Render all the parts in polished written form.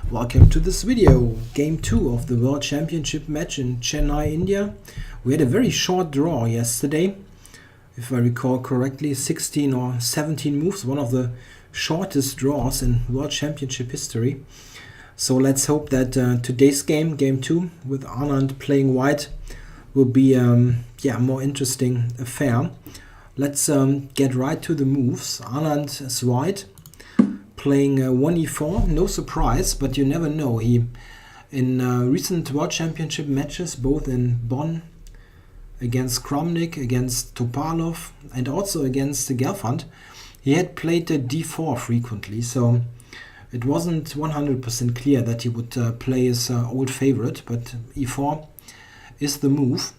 Welcome to this video, game 2 of the World Championship match in Chennai, India. We had a very short draw yesterday, if I recall correctly, 16 or 17 moves, one of the shortest draws in World Championship history. So let's hope that today's game, game 2, with Anand playing white, will be a more interesting affair. Let's get right to the moves. Anand is white, playing 1e4, no surprise, but you never know. He, in recent World Championship matches, both in Bonn, against Kramnik, against Topalov, and also against Gelfand, he had played d4 frequently, so it wasn't 100% clear that he would play his old favorite, but e4 is the move.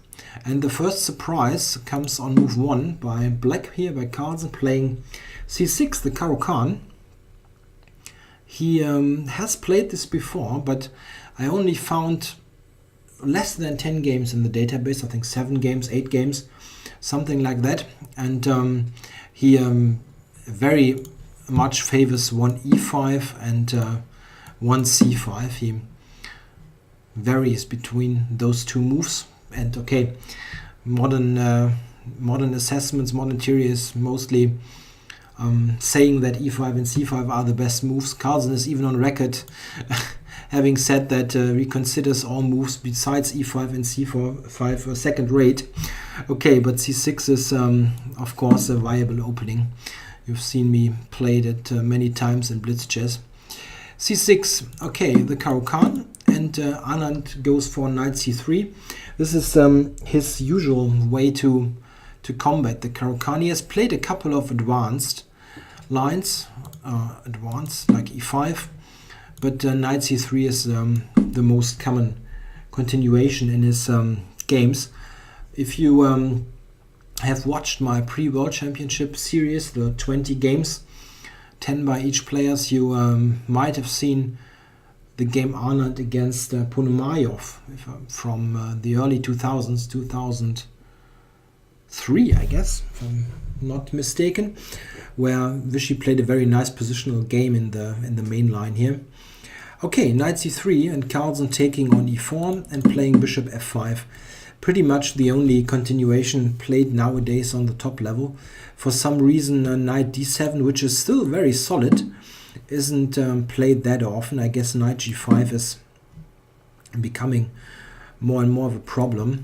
And the first surprise comes on move 1 by black here, by Carlsen, playing c6, the Caro Kann. He has played this before, but I only found less than 10 games in the database. I think 7 games, 8 games, something like that. And he very much favors one e5 and one c5. He varies between those two moves. And okay, modern assessments, modern theory is mostly saying that e5 and c5 are the best moves. Carlsen is even on record having said that he considers all moves besides e5 and c5 second rate. Okay, but c6 is of course a viable opening. You've seen me play it many times in blitz chess. c6, okay, the Caro Kann, and Anand goes for knight c3. This is his usual way to combat the Caro Kann. He has played a couple of advanced lines, like e5, but knight c3 is the most common continuation in his games. If you have watched my pre-World Championship series, the 20 games, 10 by each players, you might have seen the game Anand against Ponomarev from the early 2000s, 2003, I guess, if I'm not mistaken, where Vishy played a very nice positional game in the main line here. Okay, knight c3 and Carlsen taking on e4 and playing bishop f5. Pretty much the only continuation played nowadays on the top level. For some reason, knight d7, which is still very solid, isn't played that often. I guess knight g5 is becoming more and more of a problem.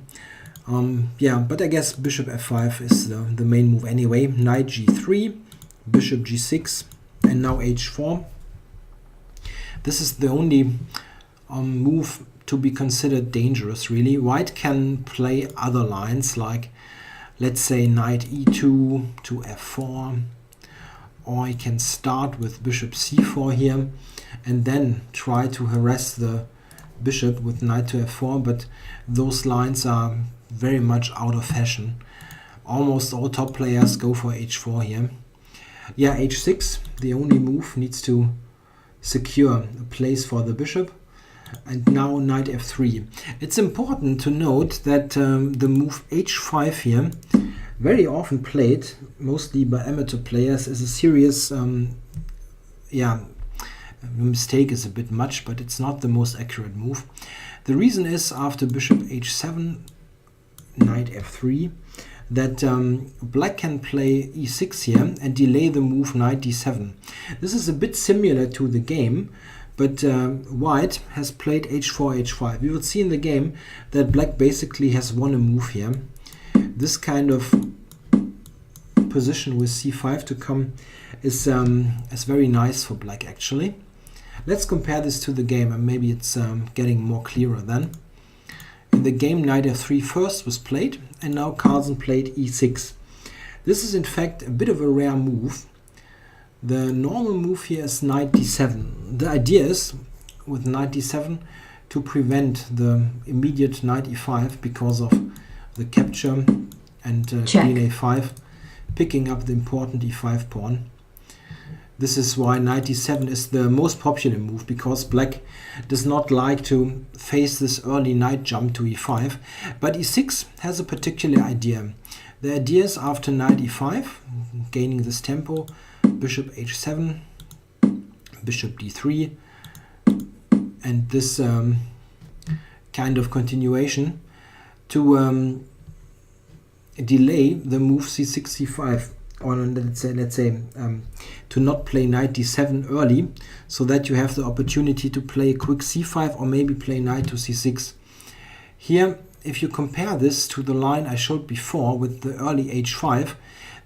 But I guess bishop f5 is the main move anyway. Knight g3, bishop g6, and now h4. This is the only move to be considered dangerous, really. White can play other lines, like, let's say, knight e2 to f4, or he can start with bishop c4 here, and then try to harass the bishop with knight to f4, but those lines are very much out of fashion. Almost all top players go for h4 here. Yeah, h6, the only move, needs to secure a place for the bishop. And now knight f3. It's important to note that the move h5 here, very often played, mostly by amateur players, is a serious, mistake is a bit much, but it's not the most accurate move. The reason is, after bishop h7, knight f3, that black can play e6 here and delay the move knight d7. This is a bit similar to the game, but white has played h4, h5. We will see in the game that black basically has won a move here. This kind of position with c5 to come is very nice for black, actually. Let's compare this to the game, and maybe it's getting more clearer then. In the game, knight f3 first was played, and now Carlsen played e6. This is in fact a bit of a rare move. The normal move here is knight d7. The idea is, with knight d7, to prevent the immediate knight e5 because of the capture and queen a5, picking up the important e5 pawn. This is why knight d7 is the most popular move, because black does not like to face this early knight jump to e5. But e6 has a particular idea. The idea is, after knight e5, gaining this tempo, bishop h7, bishop d3, and this kind of continuation to delay the move c65, or let's say to not play knight d7 early, so that you have the opportunity to play a quick c5 or maybe play knight to c6. Here, if you compare this to the line I showed before with the early h5,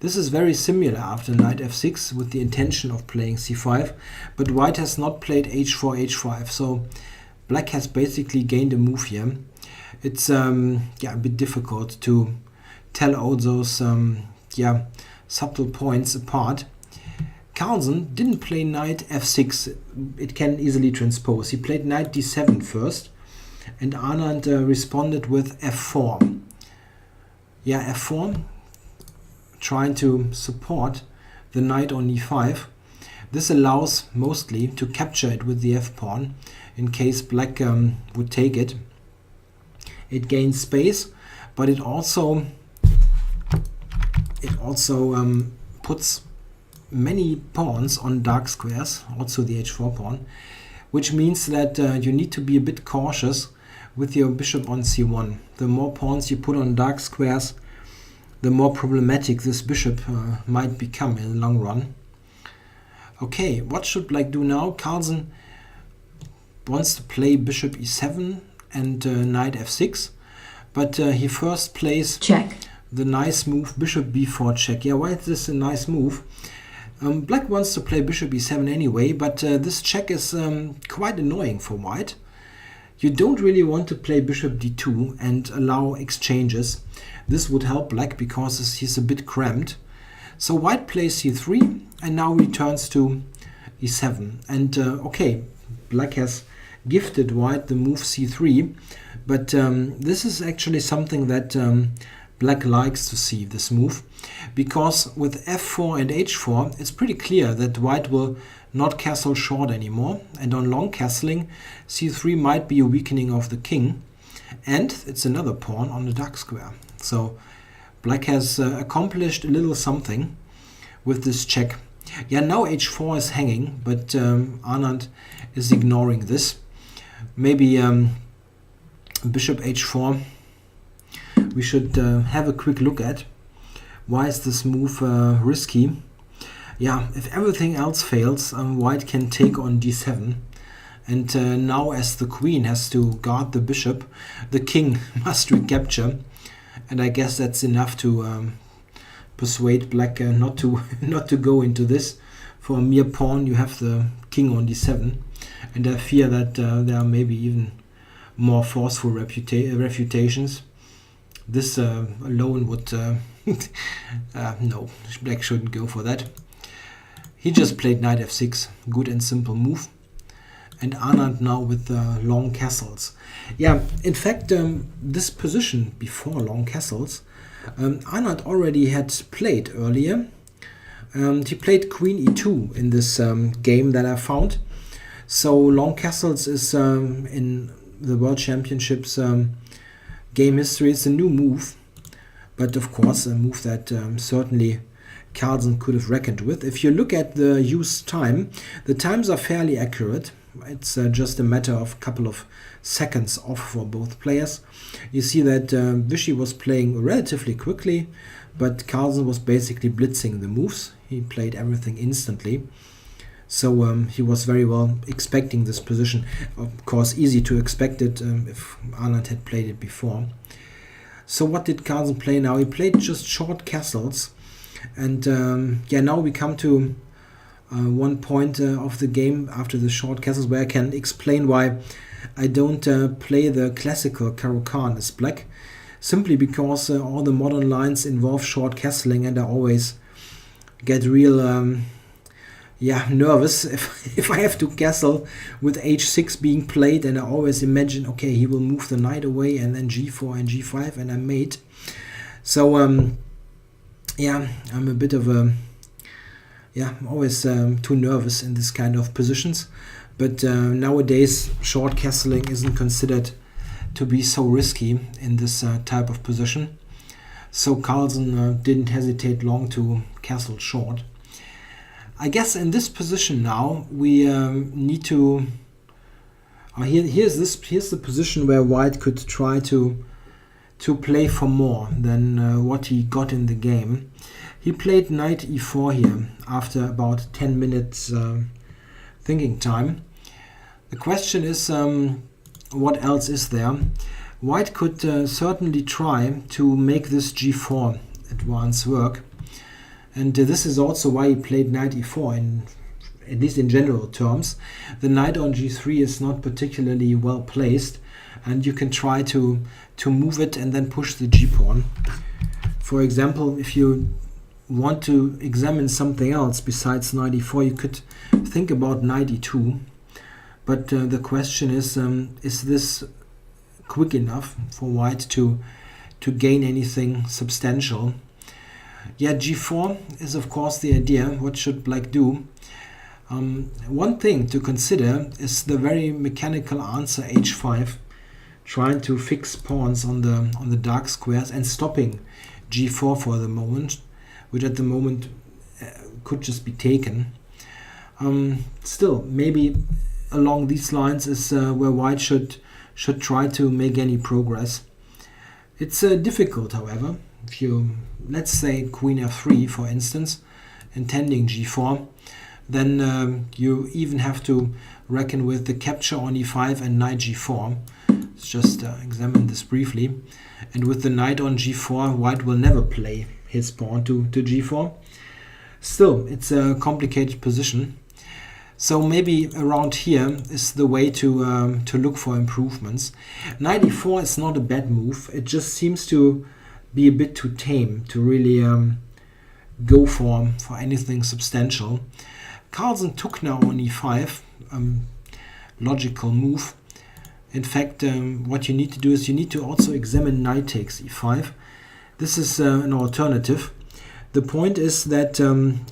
this is very similar after knight f6 with the intention of playing c5, but white has not played h4, h5, so black has basically gained a move here. It's a bit difficult to tell all those subtle points apart. Carlsen didn't play knight f6. It can easily transpose. He played knight d7 first, and Anand responded with f4. F4, trying to support the knight on e5. This allows mostly to capture it with the f-pawn in case black would take it. It gains space, but it also puts many pawns on dark squares, also the h4 pawn, which means that you need to be a bit cautious with your bishop on c1. The more pawns you put on dark squares, the more problematic this bishop might become in the long run. Okay, what should black do now? Carlsen wants to play bishop e7 and knight f6, but he first plays check. The nice move bishop b4 check. Why is this a nice move? Black wants to play bishop e7 anyway, but this check is quite annoying for white. You don't really want to play bishop d2 and allow exchanges. This would help black because he's a bit cramped. So white plays c3 and now returns to e7. And okay, black has gifted white the move c3, but this is actually something that black likes to see, this move, because with f4 and h4 it's pretty clear that white will not castle short anymore, and on long castling c3 might be a weakening of the king, and it's another pawn on the dark square. So black has accomplished a little something with this check. Now h4 is hanging, but Anand is ignoring this. Maybe bishop h4 we should have a quick look at. Why is this move risky? If everything else fails, white can take on d7, and now as the queen has to guard the bishop, the king must recapture, and I guess that's enough to persuade black not to go into this. For a mere pawn you have the king on d7, and I fear that there are maybe even more forceful refutations. This alone would no, black shouldn't go for that. He just played knight f6, good and simple move. And Anand now with long castles. In fact, this position before long castles, Anand already had played earlier. He played queen e2 in this game that I found. So long castles is in the World Championships game history. It's a new move, but of course a move that certainly Carlsen could have reckoned with. If you look at the used time, the times are fairly accurate. It's just a matter of a couple of seconds off for both players. You see that Vichy was playing relatively quickly, but Carlsen was basically blitzing the moves. He played everything instantly. So he was very well expecting this position. Of course, easy to expect it if Anand had played it before. So what did Carlsen play now? He played just short castles. And now we come to one point of the game after the short castles where I can explain why I don't play the classical Caro Kann as black. Simply because all the modern lines involve short castling, and I always get real nervous if I have to castle with h6 being played, and I always imagine, okay, he will move the knight away and then g4 and g5 and I'm mate. So I'm a bit of a always too nervous in this kind of positions, but nowadays short castling isn't considered to be so risky in this type of position. So Carlsen didn't hesitate long to castle short. I guess in this position now we need to Here's the position where white could try to play for more than what he got in the game. He played knight e4 here after about 10 minutes thinking time. The question is, what else is there? White could certainly try to make this g4 advance work, and this is also why he played knight e4, at least in general terms. The knight on g3 is not particularly well placed, and you can try to move it and then push the g-pawn. For example, if you want to examine something else besides knight e4, you could think about knight e2. But the question is this quick enough for white to gain anything substantial? Yeah, g4 is of course the idea. What should black do? One thing to consider is the very mechanical answer h5, trying to fix pawns on the dark squares and stopping g4 for the moment, which at the moment could just be taken. Still, maybe along these lines is where white should try to make any progress. It's difficult, however. If you, let's say, queen f3, for instance, intending g4, then you even have to reckon with the capture on e5 and knight g4. Let's just examine this briefly. And with the knight on g4, white will never play his pawn to g4. Still, it's a complicated position. So maybe around here is the way to look for improvements. Knight e4 is not a bad move. It just seems to be a bit too tame to really go for anything substantial. Carlsen took now on e5, logical move. In fact, what you need to do is you need to also examine knight takes e5. This is an alternative. The point is that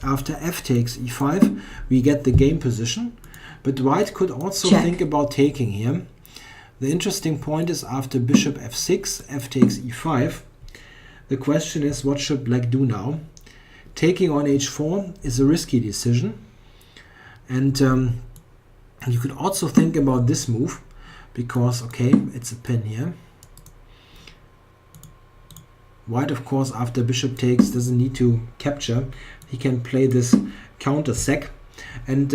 after f takes e5, we get the game position, but white could also think about taking here. The interesting point is after bishop f6, f takes e5. The question is, what should black do now? Taking on h4 is a risky decision, and you could also think about this move, because, okay, it's a pin here. White, of course, after bishop takes, doesn't need to capture. He can play this counter sac. And,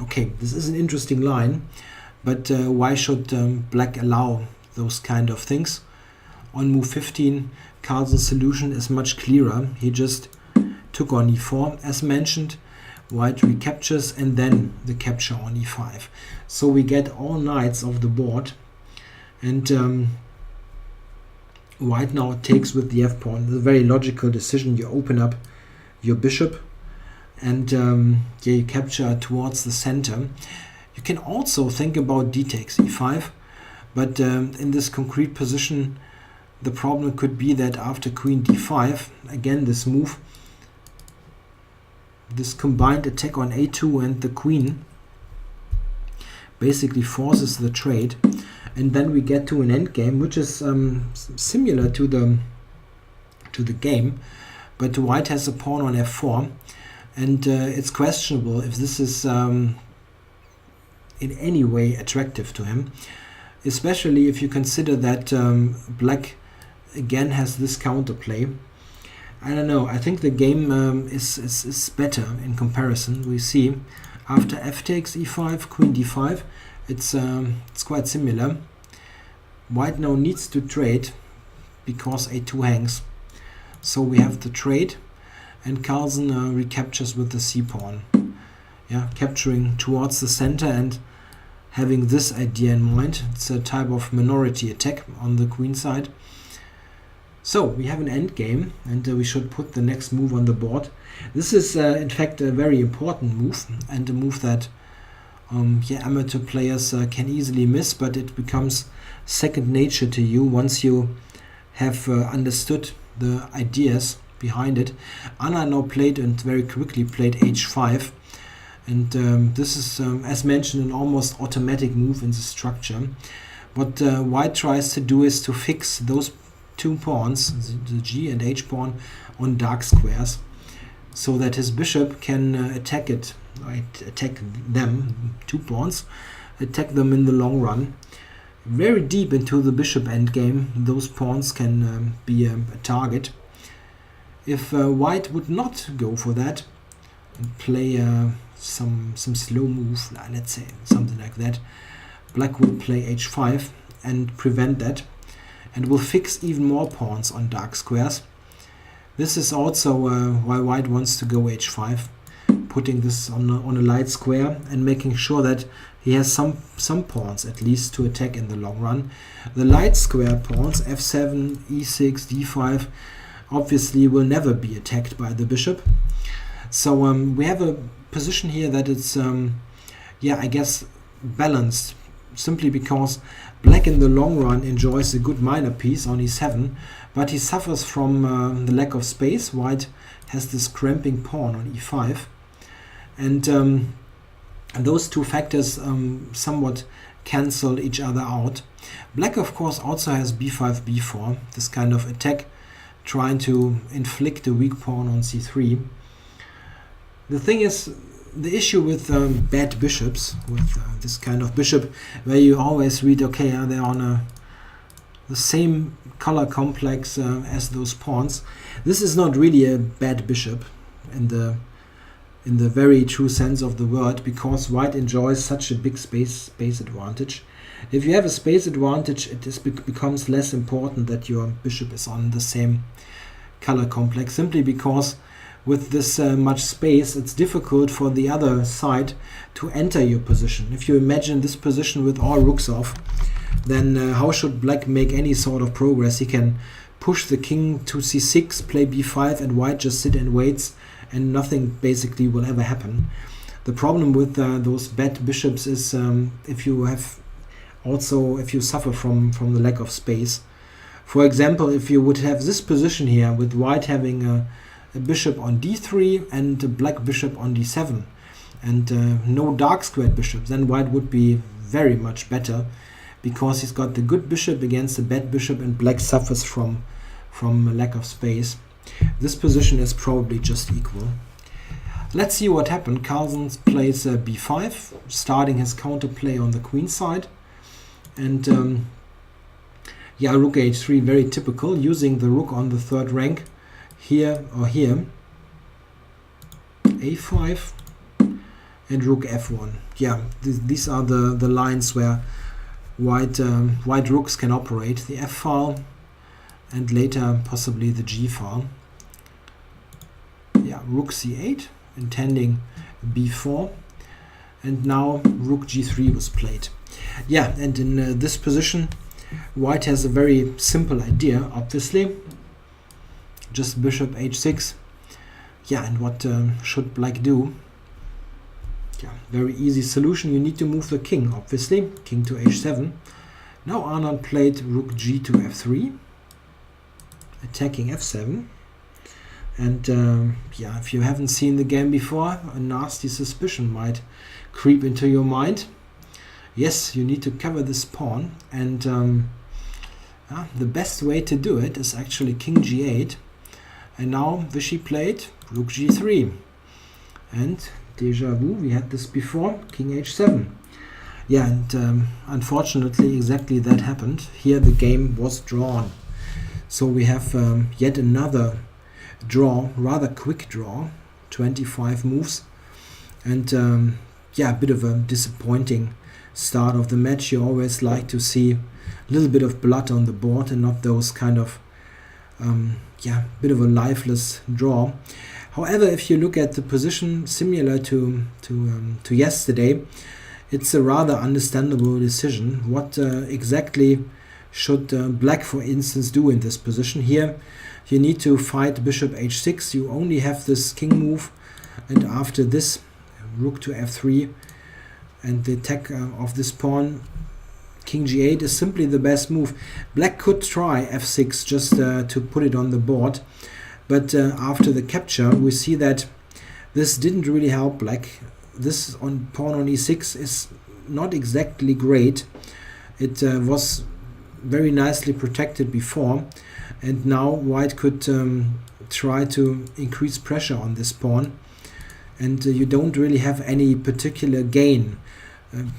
okay, this is an interesting line, but why should black allow those kind of things? On move 15, Carlsen's solution is much clearer. He just took on e4, as mentioned. White recaptures, and then the capture on e5. So we get all knights off the board, and white now takes with the f-pawn. It's a very logical decision. You open up your bishop, and you capture towards the center. You can also think about d takes e5, but in this concrete position, the problem could be that after queen d5, again this move, this combined attack on a2 and the queen basically forces the trade, and then we get to an endgame, which is similar to the game, but white has a pawn on f4, and it's questionable if this is in any way attractive to him, especially if you consider that black again has this counterplay. I don't know, I think the game is better in comparison. We see after f takes e5, queen d5, it's quite similar. White now needs to trade because a2 hangs. So we have the trade, and Carlsen recaptures with the c-pawn. Yeah, capturing towards the center and having this idea in mind. It's a type of minority attack on the queen side. So we have an endgame, and we should put the next move on the board. This is in fact a very important move, and a move that amateur players can easily miss, but it becomes second nature to you once you have understood the ideas behind it. Anand now played, and very quickly played, h5, and this is as mentioned an almost automatic move in the structure. What white tries to do is to fix those two pawns, the g and h pawn, on dark squares, so that his bishop can attack them, 2 pawns, attack them in the long run. Very deep into the bishop endgame, those pawns can be a target. If white would not go for that and play some slow move, let's say something like that, black will play h5 and prevent that, and will fix even more pawns on dark squares. This is also why white wants to go h5, putting this on a light square and making sure that he has some pawns at least to attack in the long run. The light square pawns, f7, e6, d5, obviously will never be attacked by the bishop. So we have a position here that it's, I guess, balanced, simply because black in the long run enjoys a good minor piece on e7, but he suffers from the lack of space. White has this cramping pawn on e5, and those two factors somewhat cancel each other out. Black, of course, also has b5, b4, this kind of attack, trying to inflict a weak pawn on c3. The thing is, the issue with bad bishops, with this kind of bishop, where you always read, okay, they're on the same color complex as those pawns. This is not really a bad bishop in the very true sense of the word, because white enjoys such a big space advantage. If you have a space advantage, it becomes less important that your bishop is on the same color complex, simply because with this much space, it's difficult for the other side to enter your position. If you imagine this position with all rooks off, then how should black make any sort of progress? He can push the king to c6, play b5, and white just sit and waits, and nothing basically will ever happen. The problem with those bad bishops is if you suffer from the lack of space. For example, if you would have this position here with white having a bishop on d3 and a black bishop on d7, and no dark squared bishops, then white would be very much better, because he's got the good bishop against the bad bishop, and black suffers from a lack of space. This position is probably just equal. Let's see what happened. Carlsen plays b5, starting his counterplay on the queen side, and rook h3, very typical, using the rook on the third rank here or here. a5 and rook f1. These are the lines where white rooks can operate. The f file, and later possibly the g file. Rook c8, intending b4, and now rook g3 was played. And in this position, white has a very simple idea, obviously. Just bishop h6. And what should black do? Very easy solution. You need to move the king, obviously. King to h7. Now Anand played rook g to f3, attacking f7. And if you haven't seen the game before, a nasty suspicion might creep into your mind. Yes, you need to cover this pawn, and the best way to do it is actually king g8. And now Vichy played rook g3. And deja vu, we had this before, king h7. And unfortunately exactly that happened. Here the game was drawn. So we have yet another draw, rather quick draw, 25 moves. And a bit of a disappointing start of the match. You always like to see a little bit of blood on the board and not those kind of bit of a lifeless draw. However, if you look at the position similar to yesterday, it's a rather understandable decision. What exactly should black, for instance, do in this position? Here you need to fight bishop h6. You only have this king move, and after this, rook to f3 and the attack of this pawn, king g8 is simply the best move. Black could try f6 just to put it on the board, but after the capture we see that this didn't really help black. This pawn on e6 is not exactly great. It was very nicely protected before, and now white could try to increase pressure on this pawn, and you don't really have any particular gain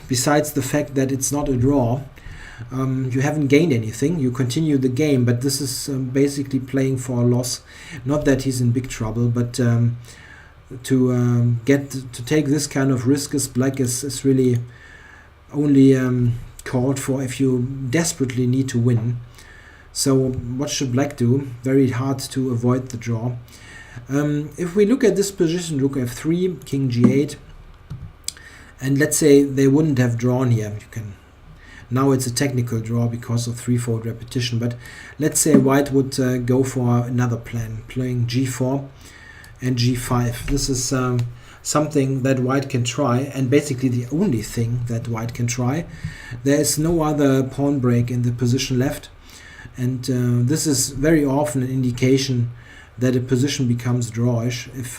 besides the fact that it's not a draw, you haven't gained anything. You continue the game, but this is basically playing for a loss. Not that he's in big trouble, but to take this kind of risk as black is really only called for if you desperately need to win. So what should black do? Very hard to avoid the draw. If we look at this position, rook f3, king g8, and let's say they wouldn't have drawn here. Now it's a technical draw because of threefold repetition, but let's say white would go for another plan, playing g4 and g5. This is something that white can try, and basically the only thing that white can try. There is no other pawn break in the position left, and this is very often an indication that a position becomes drawish. If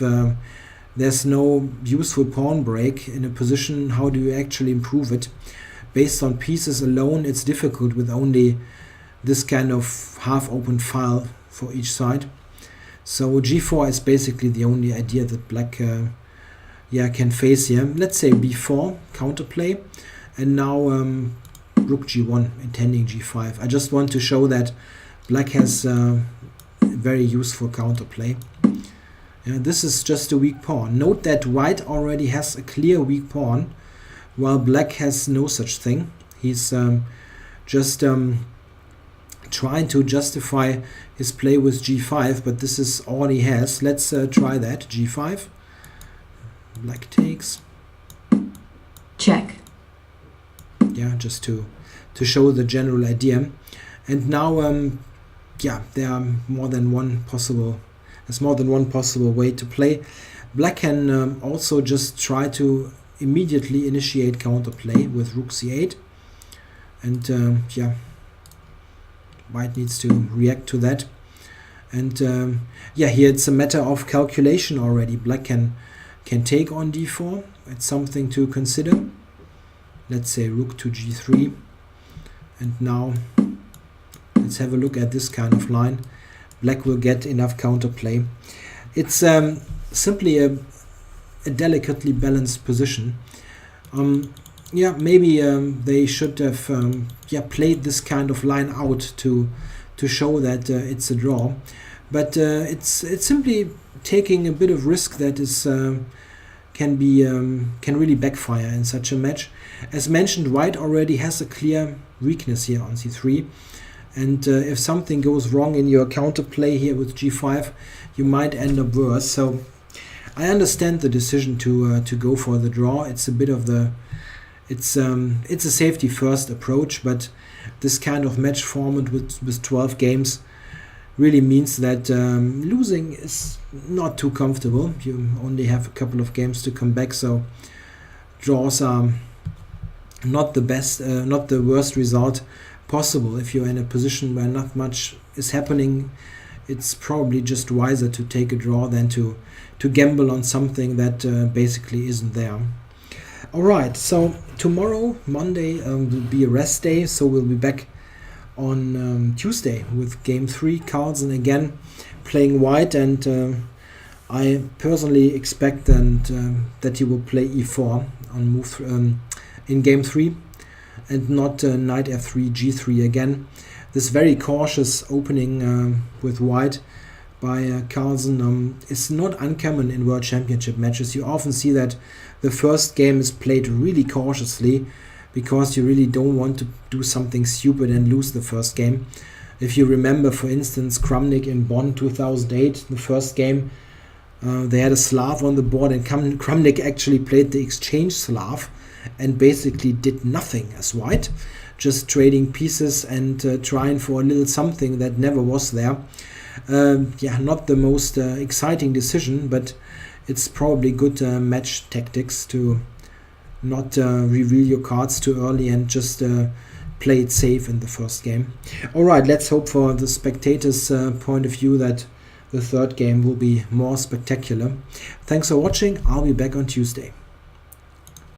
there's no useful pawn break in a position, how do you actually improve it? Based on pieces alone, it's difficult with only this kind of half-open file for each side. So g4 is basically the only idea that black can face here. Let's say b4, counterplay, and now rook g1, intending g5. I just want to show that black has very useful counterplay. This is just a weak pawn. Note that white already has a clear weak pawn, while black has no such thing. He's just trying to justify his play with g5, but this is all he has. Let's try that. g5. Black takes. Check. Yeah, just to show the general idea. And now, there are more than one possible. There's more than one possible way to play. Black can also just try to immediately initiate counterplay with rook c8, and white needs to react to that. And here it's a matter of calculation already. Black can take on d4. It's something to consider. Let's say rook to g3, and now let's have a look at this kind of line. Black will get enough counterplay. It's simply a delicately balanced position. Maybe they should have played this kind of line out to show that it's a draw, but it's simply taking a bit of risk that is can really backfire in such a match. As mentioned, white already has a clear weakness here on c3, and if something goes wrong in your counterplay here with g5, you might end up worse. So I understand the decision to go for the draw. It's a bit of it's a safety first approach, but this kind of match format with 12 games really means that losing is not too comfortable. You only have a couple of games to come back, so draws are not the best, not the worst result possible. If you're in a position where not much is happening, it's probably just wiser to take a draw than to gamble on something that basically isn't there. Alright, so tomorrow, Monday, will be a rest day, so we'll be back on Tuesday with game 3. Carlsen again playing white, and I personally expect that he will play e4 on move in game 3, and not knight f3, g3 again. This very cautious opening with white by Carlsen is not uncommon in World Championship matches. You often see that the first game is played really cautiously because you really don't want to do something stupid and lose the first game. If you remember, for instance, Kramnik in Bonn 2008, the first game, they had a Slav on the board, and Kramnik actually played the exchange Slav and basically did nothing as white, just trading pieces and trying for a little something that never was there. Not the most exciting decision, but it's probably good match tactics to not reveal your cards too early and just play it safe in the first game. Alright, let's hope for the spectators' point of view that the third game will be more spectacular. Thanks for watching. I'll be back on Tuesday.